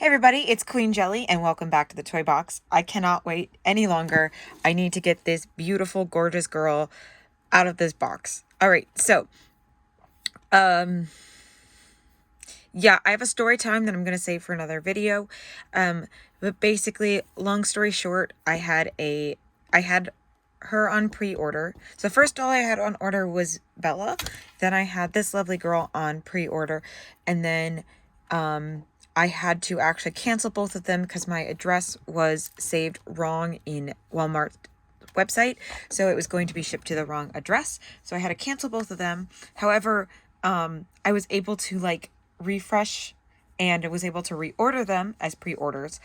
Hey everybody, it's Queen Jelly and welcome back to the toy box. I cannot wait any longer. I need to get this beautiful, gorgeous girl out of this box. All right, so, yeah, I have a story time that I'm going to save for another video. But basically, long story short, I had her on pre-order. So first all I had on order was Bella. Then I had this lovely girl on pre-order. And then, I had to actually cancel both of them because my address was saved wrong in Walmart website. So it was going to be shipped to the wrong address. So I had to cancel both of them. However, I was able to refresh and I was able to reorder them as pre-orders.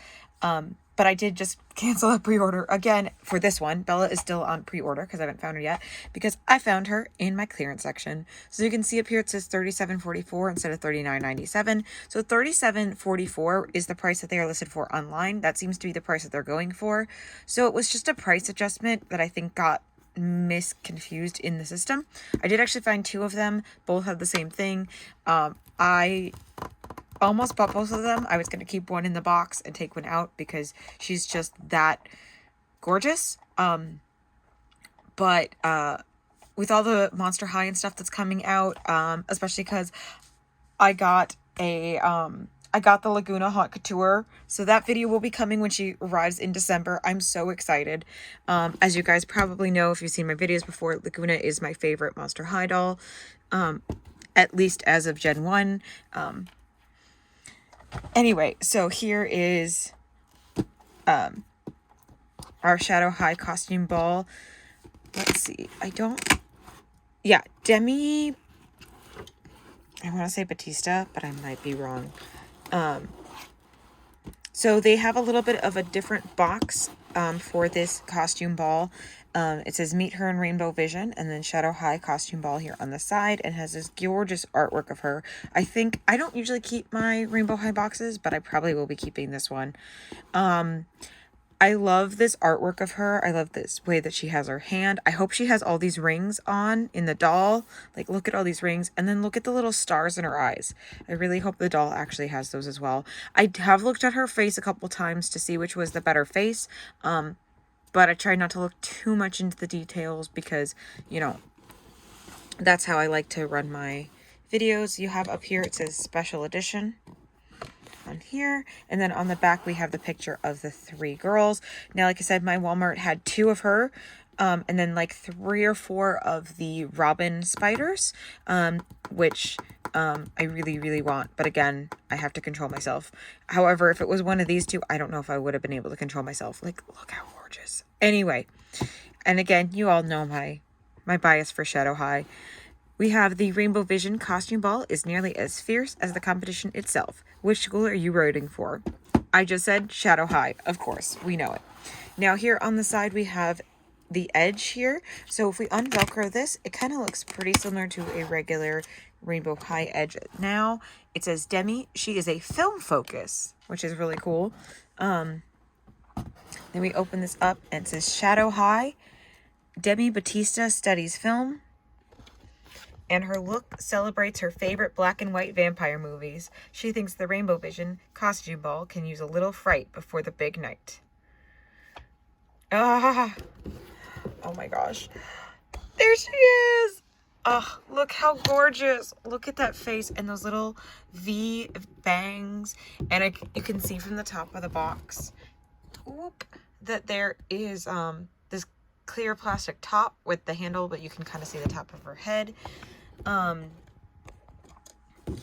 But I did just cancel a pre-order again for this one. Bella is still on pre-order because I haven't found her yet because I found her in my clearance section. So you can see up here it says $37.44 instead of $39.97. So $37.44 is the price that they are listed for online. That seems to be the price that they're going for. So it was just a price adjustment that I think got misconfused in the system. I did actually find two of them. Both have the same thing. I almost bought both of them. I was going to keep one in the box and take one out because she's just that gorgeous. But with all the Monster High and stuff that's coming out, especially because I got the Laguna Haute Couture. So that video will be coming when she arrives in December. I'm so excited. As you guys probably know, if you've seen my videos before, Laguna is my favorite Monster High doll. At least as of Gen 1. Anyway, so here is our Shadow High costume ball. Let's see. Demi, I want to say Batista, but I might be wrong. So they have a little bit of a different box for this costume ball. It says Meet Her in Rainbow Vision and then Shadow High costume ball here on the side and has this gorgeous artwork of her. I don't usually keep my Rainbow High boxes, but I probably will be keeping this one. I love this artwork of her. I love this way that she has her hand. I hope she has all these rings on in the doll. Like, look at all these rings. And then look at the little stars in her eyes. I really hope the doll actually has those as well. I have looked at her face a couple times to see which was the better face. But I tried not to look too much into the details because, that's how I like to run my videos. You have up here, it says Special Edition on here. And then on the back, we have the picture of the three girls. Now, like I said, my Walmart had two of her. And then 3 or 4 of the Robin spiders, which I really, really want. But again, I have to control myself. However, if it was one of these two, I don't know if I would have been able to control myself. Look how gorgeous. Anyway, and again, you all know my bias for Shadow High. We have the Rainbow Vision costume ball is nearly as fierce as the competition itself. Which school are you rooting for? I just said Shadow High, of course. We know it. Now here on the side, we have the edge here. So if we unvelcro this, it kind of looks pretty similar to a regular Rainbow High edge. Now it says Demi. She is a film focus, which is really cool. Then we open this up and it says Shadow High. Demi Batista studies film. And her look celebrates her favorite black and white vampire movies. She thinks the Rainbow Vision costume ball can use a little fright before the big night. Oh my gosh. There she is. Oh, look how gorgeous. Look at that face and those little V bangs. And you can see from the top of the box that there is this clear plastic top with the handle, but you can kind of see the top of her head.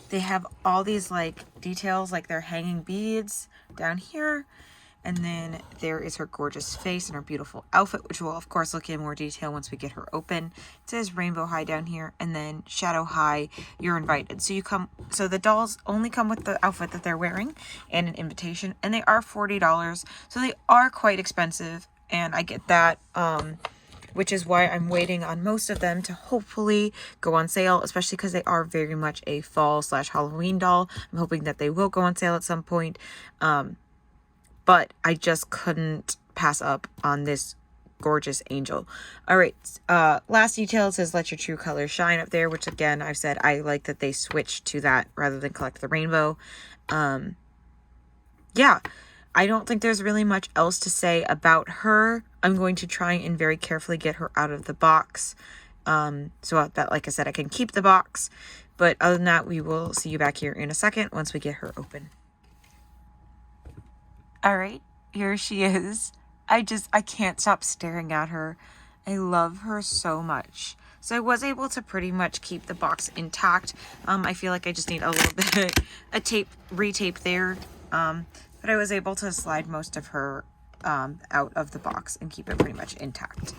They have all these details, like they're hanging beads down here. And then there is her gorgeous face and her beautiful outfit, which we'll, of course, look in more detail once we get her open. It says Rainbow High down here, and then Shadow High, you're invited. So the dolls only come with the outfit that they're wearing and an invitation, and they are $40. So they are quite expensive, and I get that, which is why I'm waiting on most of them to hopefully go on sale, especially because they are very much a fall/Halloween doll. I'm hoping that they will go on sale at some point. But I just couldn't pass up on this gorgeous angel. All right, last detail says let your true colors shine up there, which again, I've said I like that they switched to that rather than collect the rainbow. yeah, I don't think there's really much else to say about her. I'm going to try and very carefully get her out of the box. So that, like I said, I can keep the box. But other than that, we will see you back here in a second once we get her open. All right, here she is. I can't stop staring at her. I love her so much. So I was able to pretty much keep the box intact. I feel like I just need a little bit of retape there. But I was able to slide most of her out of the box and keep it pretty much intact.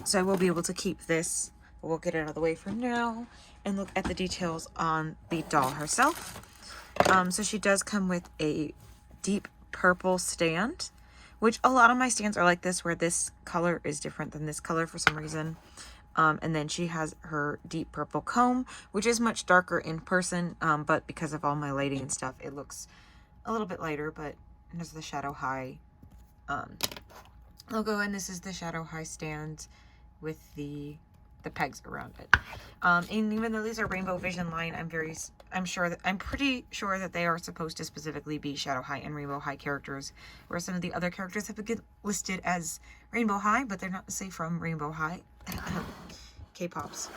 So I will be able to keep this. We'll get it out of the way for now and look at the details on the doll herself. So she does come with a deep purple stand, which a lot of my stands are like this, where this color is different than this color for some reason. And then she has her deep purple comb, which is much darker in person, but because of all my lighting and stuff, it looks a little bit lighter. But there's the Shadow High logo, and this is the Shadow High stand with the pegs around it. And even though these are Rainbow Vision line, I'm pretty sure that they are supposed to specifically be Shadow High and Rainbow High characters, where some of the other characters have been listed as Rainbow High, but they're not, say, from Rainbow High. K-pops.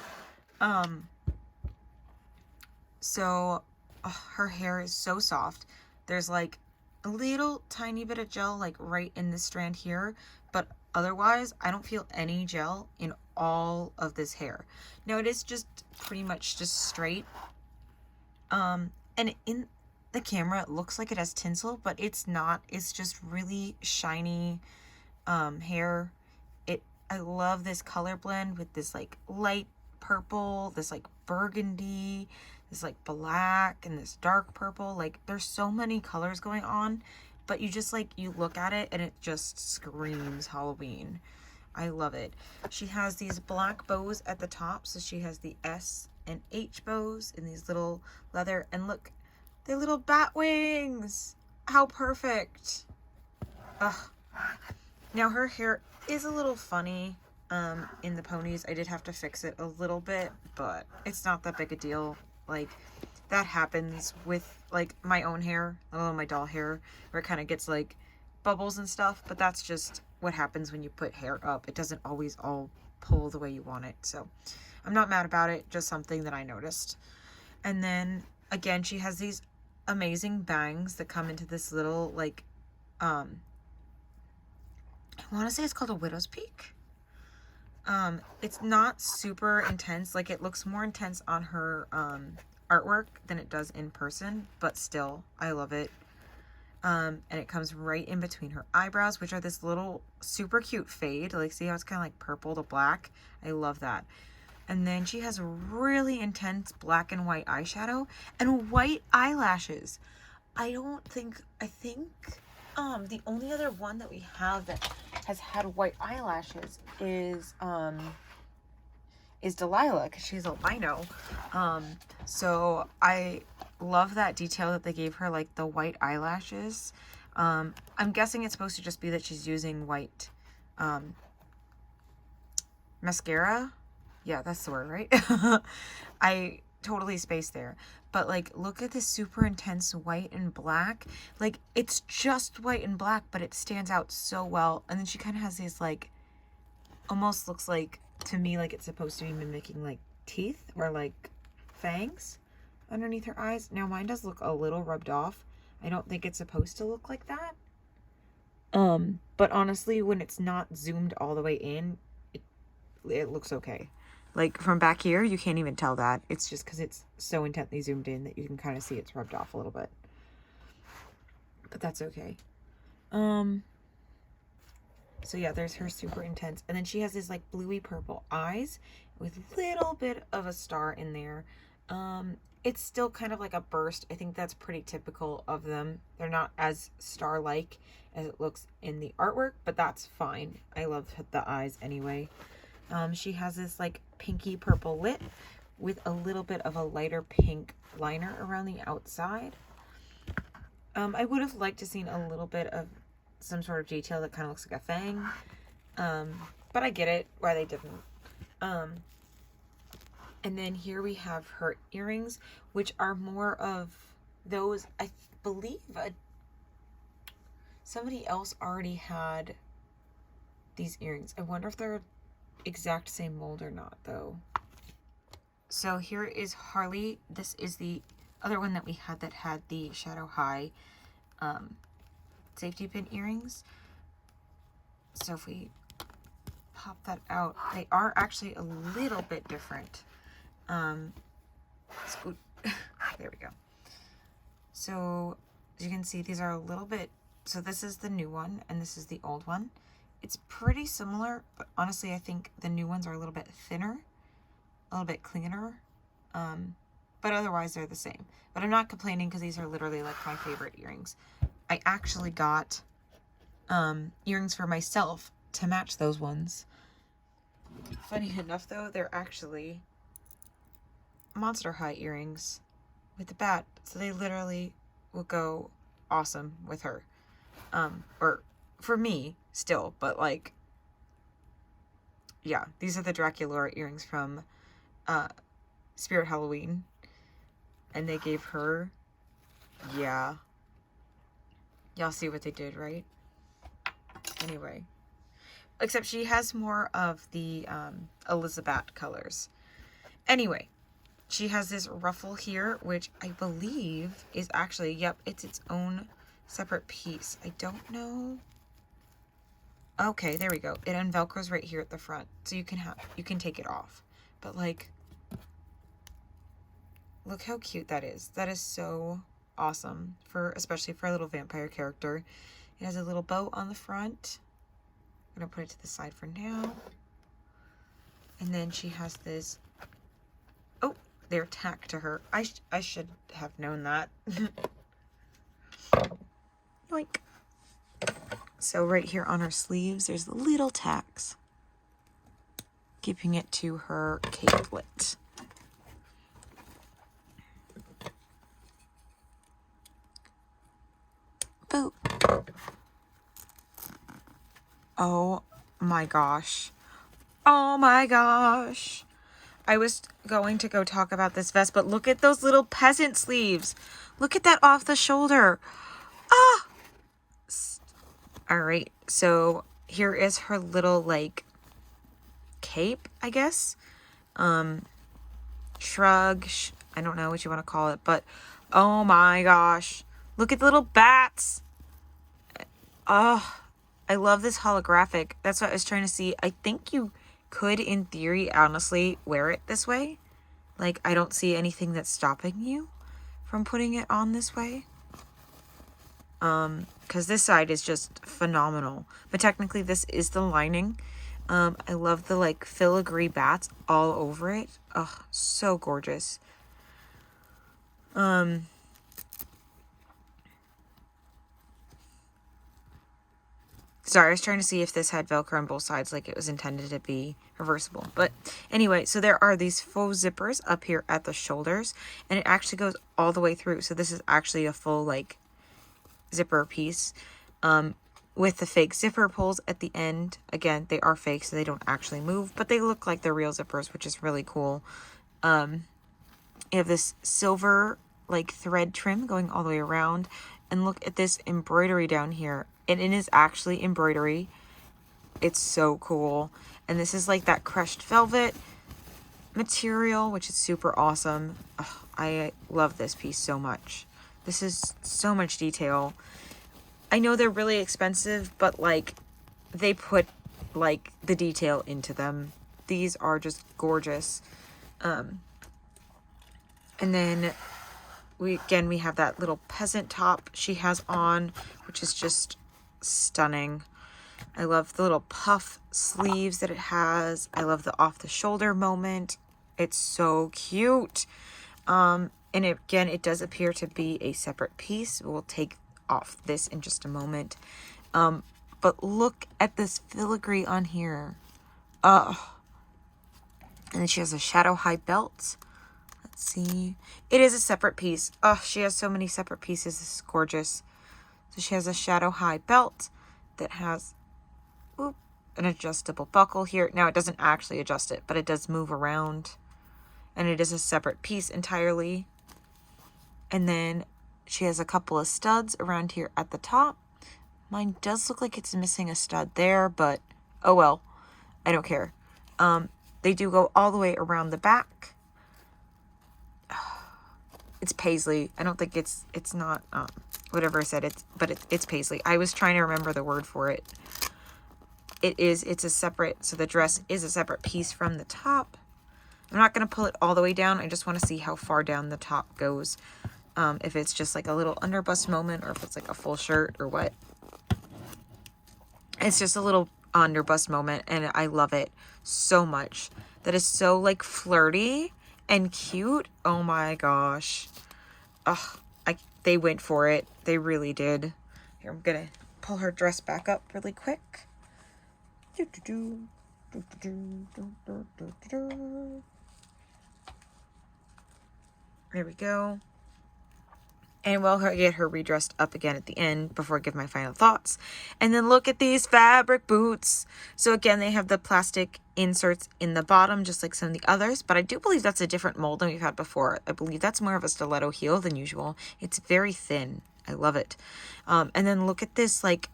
So her hair is so soft. There's like a little tiny bit of gel like right in this strand here, but otherwise I don't feel any gel in all of this hair. Now it is just pretty much just straight. And in the camera it looks like it has tinsel, but it's not. It's just really shiny hair. I love this color blend with this like light purple, this like burgundy, this like black, and this dark purple. Like there's so many colors going on, but you just like, you look at it and it just screams Halloween. I love it. She has these black bows at the top, so she has the S and H bows in these little leather, and look, they're little bat wings. How perfect. Ugh. Now her hair is a little funny in the ponies. I did have to fix it a little bit, but it's not that big a deal. Like, that happens with like my own hair, my doll hair, where it kind of gets like bubbles and stuff, but that's just what happens when you put hair up. It doesn't always all pull the way you want it, so I'm not mad about it, just something that I noticed. And then again, she has these amazing bangs that come into this little like I want to say it's called a widow's peak. It's not super intense. Like, it looks more intense on her artwork than it does in person, but still, I love it. And it comes right in between her eyebrows, which are this little super cute fade. Like, see how it's kind of like purple to black? I love that. And then she has really intense black and white eyeshadow and white eyelashes. I think the only other one that we have that has had white eyelashes is Delilah, because she's albino. So I love that detail that they gave her, like the white eyelashes. I'm guessing it's supposed to just be that she's using white mascara. Yeah, that's the word, right? I totally spaced there. But like, look at this super intense white and black. Like, it's just white and black, but it stands out so well. And then she kind of has these like, almost looks like, to me, like it's supposed to be mimicking like teeth or like fangs underneath her eyes. Now mine does look a little rubbed off. I don't think it's supposed to look like that. But honestly, when it's not zoomed all the way in, it looks okay. Like, from back here, you can't even tell that. It's just because it's so intently zoomed in that you can kind of see it's rubbed off a little bit. But that's okay. So yeah, there's her super intense. And then she has these like bluey purple eyes with a little bit of a star in there. It's still kind of like a burst. I think that's pretty typical of them. They're not as star-like as it looks in the artwork, but that's fine. I love the eyes anyway. She has this like pinky purple lip with a little bit of a lighter pink liner around the outside. I would have liked to seen a little bit of some sort of detail that kind of looks like a fang. But I get it why they didn't. And then here we have her earrings, which are more of those, I believe, somebody else already had these earrings. I wonder if they're exact same mold or not, though. So here is Harley. This is the other one that we had that had the shadow high safety pin earrings. So if we pop that out, they are actually a little bit different. There we go. So as you can see, these are a little bit, so this is the new one and this is the old one. It's pretty similar, but honestly, I think the new ones are a little bit thinner, a little bit cleaner, but otherwise they're the same. But I'm not complaining because these are literally like my favorite earrings. I actually got earrings for myself to match those ones. Funny enough though, they're actually Monster High earrings with the bat, so they literally will go awesome with her. Or for me still, but like, yeah, these are the Draculaura earrings from Spirit Halloween, and they gave her, yeah, y'all see what they did, right? Anyway, except she has more of the Elizabeth colors. Anyway, she has this ruffle here, which I believe is actually, yep, it's its own separate piece. I don't know. Okay, there we go. It unvelcros right here at the front, so you can take it off. But like, look how cute that is. That is so awesome, especially for a little vampire character. It has a little bow on the front. I'm gonna put it to the side for now. And then she has this, oh, they're tacked to her. I should have known that. Yoink. So right here on her sleeves, there's the little tacks, keeping it to her capelet. Boop. Oh my gosh. Oh my gosh. I was going to go talk about this vest, but look at those little peasant sleeves. Look at that off the shoulder. Ah! All right, so here is her little, like, cape, I guess. Shrug, I don't know what you want to call it, but oh my gosh. Look at the little bats. Oh, I love this holographic. That's what I was trying to see. I think you could, in theory, honestly, wear it this way. Like, I don't see anything that's stopping you from putting it on this way. Because this side is just phenomenal. But technically, this is the lining. I love the, like, filigree bats all over it. Oh, so gorgeous. Sorry, I was trying to see if this had Velcro on both sides, like it was intended to be reversible. But anyway, so there are these faux zippers up here at the shoulders, and it actually goes all the way through. So this is actually a full, like, zipper piece, with the fake zipper pulls at the end. Again, they are fake, so they don't actually move, but they look like they're real zippers, which is really cool. You have this silver, like, thread trim going all the way around, and look at this embroidery down here. And it is actually embroidery. It's so cool. And this is like that crushed velvet material, which is super awesome. Ugh, I love this piece so much. This is so much detail. I know they're really expensive, but like, they put like the detail into them. These are just gorgeous. And then we have that little peasant top she has on, which is just stunning. I love the little puff sleeves that it has. I love the off the shoulder moment. It's so cute. And it does appear to be a separate piece. We'll take off this in just a moment. But look at this filigree on here. And then she has a shadow high belt. Let's see. It is a separate piece. Oh, she has so many separate pieces. This is gorgeous. So she has a shadow high belt that has an adjustable buckle here. Now it doesn't actually adjust it, but it does move around. And it is a separate piece entirely. And then she has a couple of studs around here at the top. Mine does look like it's missing a stud there, but oh well, I don't care. They do go all the way around the back. It's paisley. I don't think it's not whatever I said, it's paisley. I was trying to remember the word for it. It's a separate, so the dress is a separate piece from the top. I'm not going to pull it all the way down. I just want to see how far down the top goes. If it's just like a little underbust moment or if it's like a full shirt or what. It's just a little underbust moment and I love it so much. That is so like flirty and cute. Oh my gosh. Ugh, they went for it. They really did. Here, I'm going to pull her dress back up really quick. There we go. And we'll get her redressed up again at the end before I give my final thoughts. And then look at these fabric boots. So again, they have the plastic inserts in the bottom, just like some of the others. But I do believe that's a different mold than we've had before. I believe that's more of a stiletto heel than usual. It's very thin. I love it. And then look at this like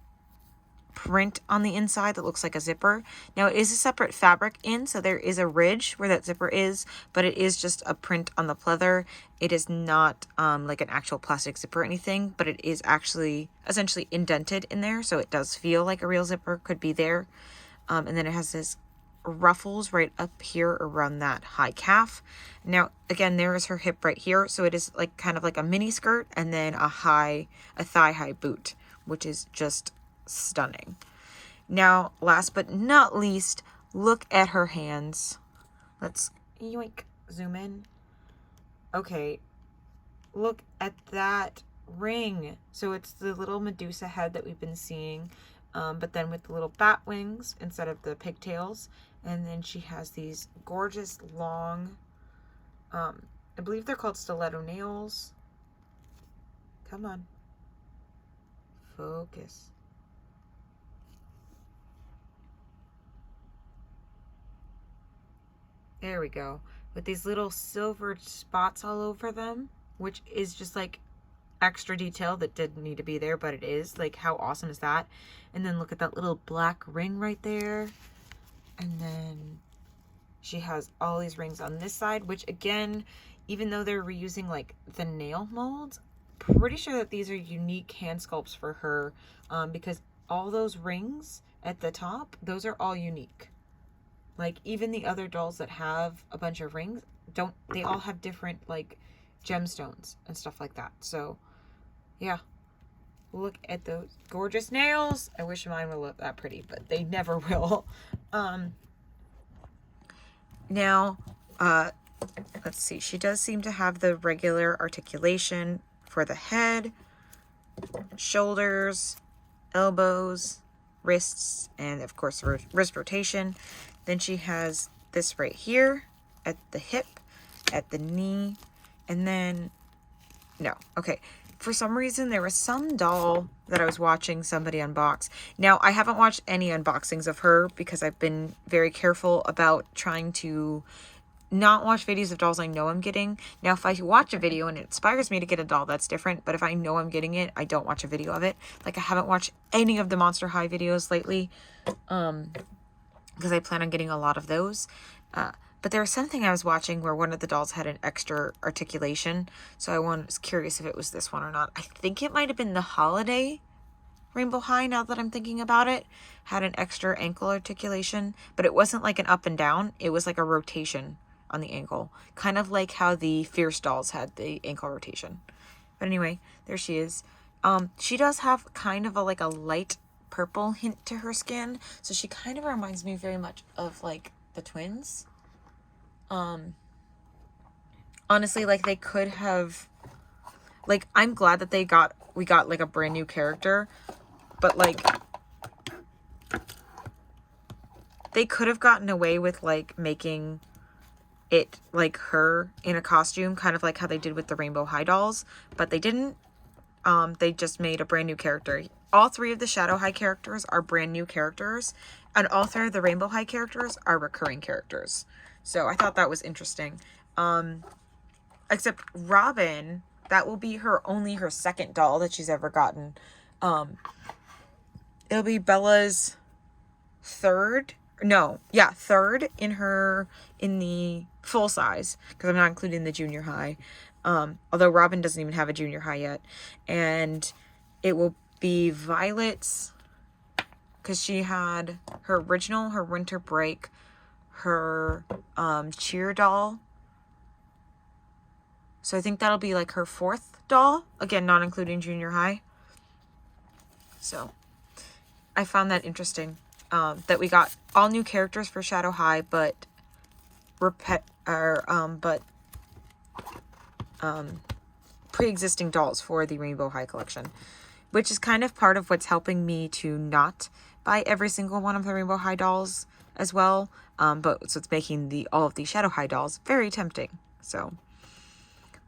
print on the inside that looks like a zipper. Now it is a separate fabric so there is a ridge where that zipper is, but it is just a print on the pleather. It is not like an actual plastic zipper or anything, but it is actually essentially indented in there, so it does feel like a real zipper could be there. And then it has this ruffles right up here around that high calf. Now again, there is her hip right here, so it is like kind of like a mini skirt and then a thigh high boot, which is just stunning. Now, last but not least, look at her hands. Let's yoink, zoom in. Okay, look at that ring. So it's the little Medusa head that we've been seeing, but then with the little bat wings instead of the pigtails. And then she has these gorgeous long, I believe they're called stiletto nails. Come on. Focus. There we go. With these little silver spots all over them, which is just like extra detail that didn't need to be there, but it is. Like, how awesome is that? And then look at that little black ring right there. And then she has all these rings on this side, which again, even though they're reusing like the nail molds, pretty sure that these are unique hand sculpts for her, because all those rings at the top, those are all unique. Like, even the other dolls that have a bunch of rings, they all have different, like, gemstones and stuff like that. So, yeah. Look at those gorgeous nails. I wish mine would look that pretty, but they never will. Now, let's see. She does seem to have the regular articulation for the head, shoulders, elbows, wrists, and, of course, wrist rotation. Then she has this right here at the hip, at the knee, and then, no, okay. For some reason, there was some doll that I was watching somebody unbox. Now, I haven't watched any unboxings of her because I've been very careful about trying to not watch videos of dolls I know I'm getting. Now, if I watch a video and it inspires me to get a doll, that's different. But if I know I'm getting it, I don't watch a video of it. Like, I haven't watched any of the Monster High videos lately. Because I plan on getting a lot of those. But there was something I was watching where one of the dolls had an extra articulation. So I was curious if it was this one or not. I think it might have been the Holiday Rainbow High, now that I'm thinking about it. Had an extra ankle articulation. But it wasn't like an up and down. It was like a rotation on the ankle. Kind of like how the Fierce dolls had the ankle rotation. But anyway, there she is. She does have kind of like a light purple hint to her skin, so she kind of reminds me very much of like the twins. Honestly, like, they could have, like, I'm glad that we got like a brand new character, but like they could have gotten away with like making it like her in a costume, kind of like how they did with the Rainbow High dolls, but they didn't. They just made a brand new character. All three of the Shadow High characters are brand new characters, and all three of the Rainbow High characters are recurring characters. So I thought that was interesting. Except Robin, that will be only her second doll that she's ever gotten. it'll be Bella's third in the full size, because I'm not including the junior high, although Robin doesn't even have a junior high yet. And it will be Violet's, because she had her original, her winter break, her cheer doll. So I think that'll be like her fourth doll, again not including junior high. So I found that interesting, that we got all new characters for Shadow High, but pre-existing dolls for the Rainbow High collection, which is kind of part of what's helping me to not buy every single one of the Rainbow High dolls as well. But so it's making all of the Shadow High dolls very tempting. So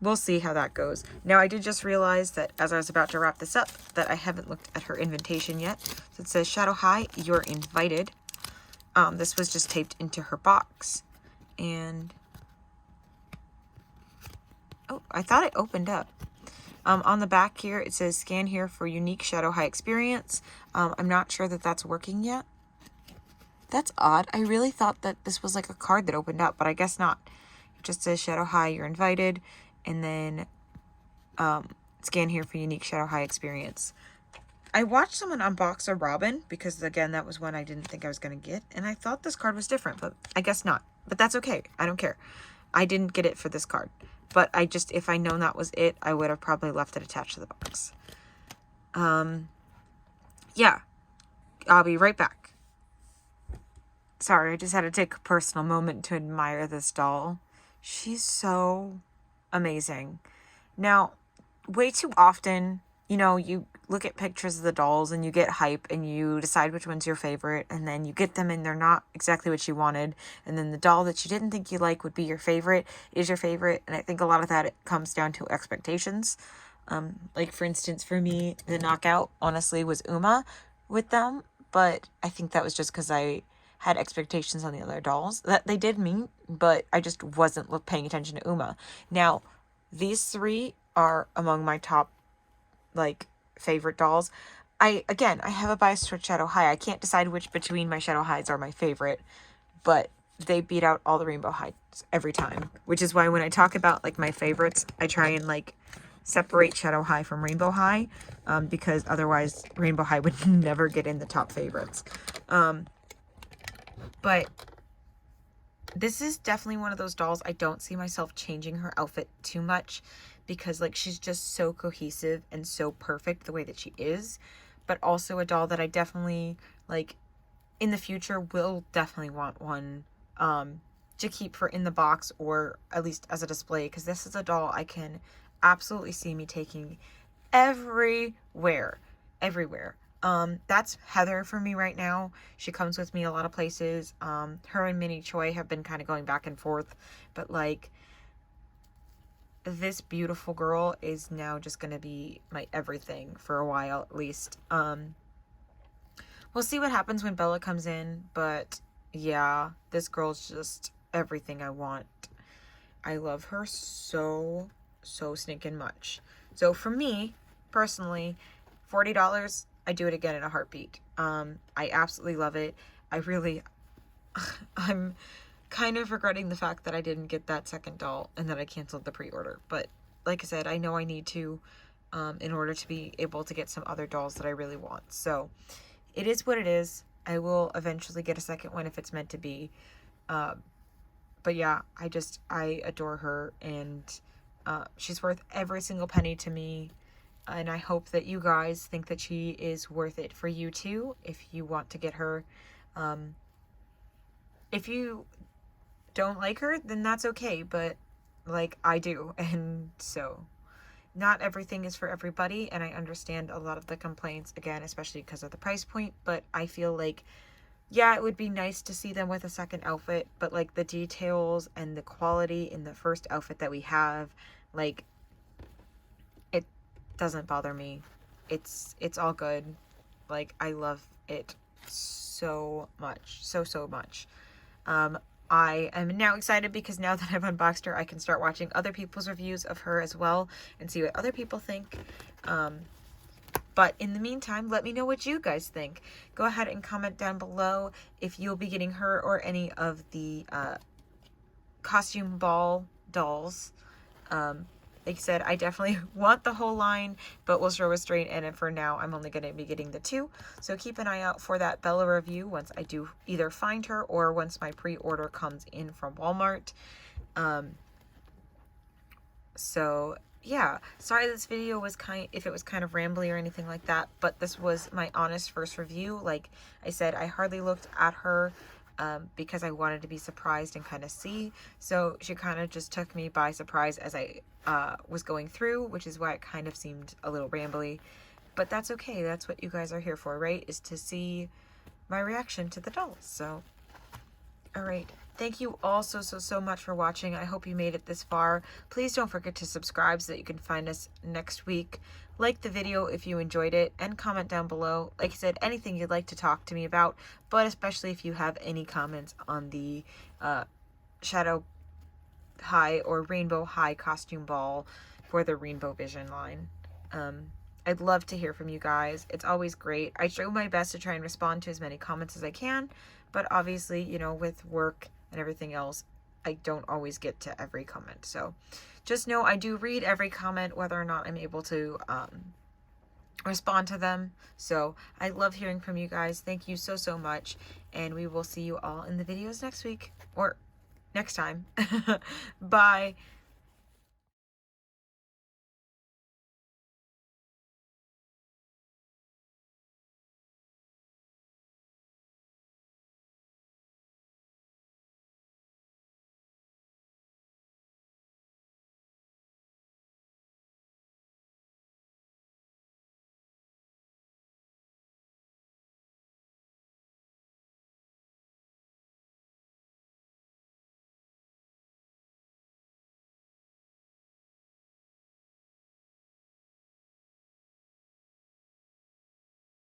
we'll see how that goes. Now, I did just realize that as I was about to wrap this up, that I haven't looked at her invitation yet. So it says, Shadow High, you're invited. This was just taped into her box. And oh, I thought it opened up. On the back here, it says, scan here for unique Shadow High experience. I'm not sure that that's working yet. That's odd. I really thought that this was like a card that opened up, but I guess not. It just says, Shadow High, you're invited. And then scan here for unique Shadow High experience. I watched someone unbox a Robin, because again, that was one I didn't think I was going to get. And I thought this card was different, but I guess not. But that's okay. I don't care. I didn't get it for this card. But if I known that was it, I would have probably left it attached to the box. Yeah. I'll be right back. Sorry, I just had to take a personal moment to admire this doll. She's so amazing. Now, way too often, you look at pictures of the dolls and you get hype and you decide which one's your favorite, and then you get them and they're not exactly what you wanted, and then the doll that you didn't think you like would be your favorite is your favorite. And I think a lot of that, it comes down to expectations. Like for instance, for me, the knockout honestly was Uma with them, but I think that was just because I had expectations on the other dolls that they did meet, but I just wasn't paying attention to Uma. Now, these three are among my top favorite dolls. I have a bias towards Shadow High. I can't decide which between my Shadow Highs are my favorite, but they beat out all the Rainbow Highs every time, which is why when I talk about my favorites, I try and separate Shadow High from Rainbow High, because otherwise Rainbow High would never get in the top favorites. But this is definitely one of those dolls I don't see myself changing her outfit too much, because she's just so cohesive and so perfect the way that she is. But also a doll that I definitely in the future will definitely want one to keep for in the box, or at least as a display, because this is a doll I can absolutely see me taking everywhere. That's Heather for me right now. She comes with me a lot of places. Her and Minnie Choi have been kind of going back and forth, but this beautiful girl is now just gonna be my everything for a while at least. We'll see what happens when Bella comes in, but yeah, this girl's just everything I want. I love her so stinking much. So for me personally, $40, I do it again in a heartbeat. I absolutely love it. I'm kind of regretting the fact that I didn't get that second doll and that I canceled the pre-order. But like I said, I know I need to in order to be able to get some other dolls that I really want. So it is what it is. I will eventually get a second one if it's meant to be. But yeah, I adore her, and she's worth every single penny to me. And I hope that you guys think that she is worth it for you too, if you want to get her. If you don't like her, then that's okay, but I do. And so not everything is for everybody, and I understand a lot of the complaints, again, especially because of the price point, but I feel yeah, it would be nice to see them with a second outfit, but the details and the quality in the first outfit that we have, it doesn't bother me. It's all good. I love it so much. So much. I am now excited because now that I've unboxed her, I can start watching other people's reviews of her as well and see what other people think. But in the meantime, let me know what you guys think. Go ahead and comment down below if you'll be getting her or any of the costume ball dolls. Like I said, I definitely want the whole line, but we'll show restraint, and for now, I'm only going to be getting the 2. So keep an eye out for that Bella review once I do either find her or once my pre-order comes in from Walmart. So yeah, sorry this video was if it was kind of rambly or anything like that, but this was my honest first review. Like I said, I hardly looked at her because I wanted to be surprised and kind of see. So she kind of just took me by surprise as I was going through, which is why it kind of seemed a little rambly. But that's okay. That's what you guys are here for, right? Is to see my reaction to the dolls. So, all right. Thank you all so much for watching. I hope you made it this far. Please don't forget to subscribe so that you can find us next week. Like the video if you enjoyed it, and comment down below, like I said, anything you'd like to talk to me about, but especially if you have any comments on the Shadow High or Rainbow High costume ball for the Rainbow Vision line. I'd love to hear from you guys. It's always great. I try my best to try and respond to as many comments as I can, but obviously, you know, with work and everything else, I don't always get to every comment. So just know I do read every comment, whether or not I'm able to respond to them. So I love hearing from you guys. Thank you so much. And we will see you all in the videos next week or next time. Bye.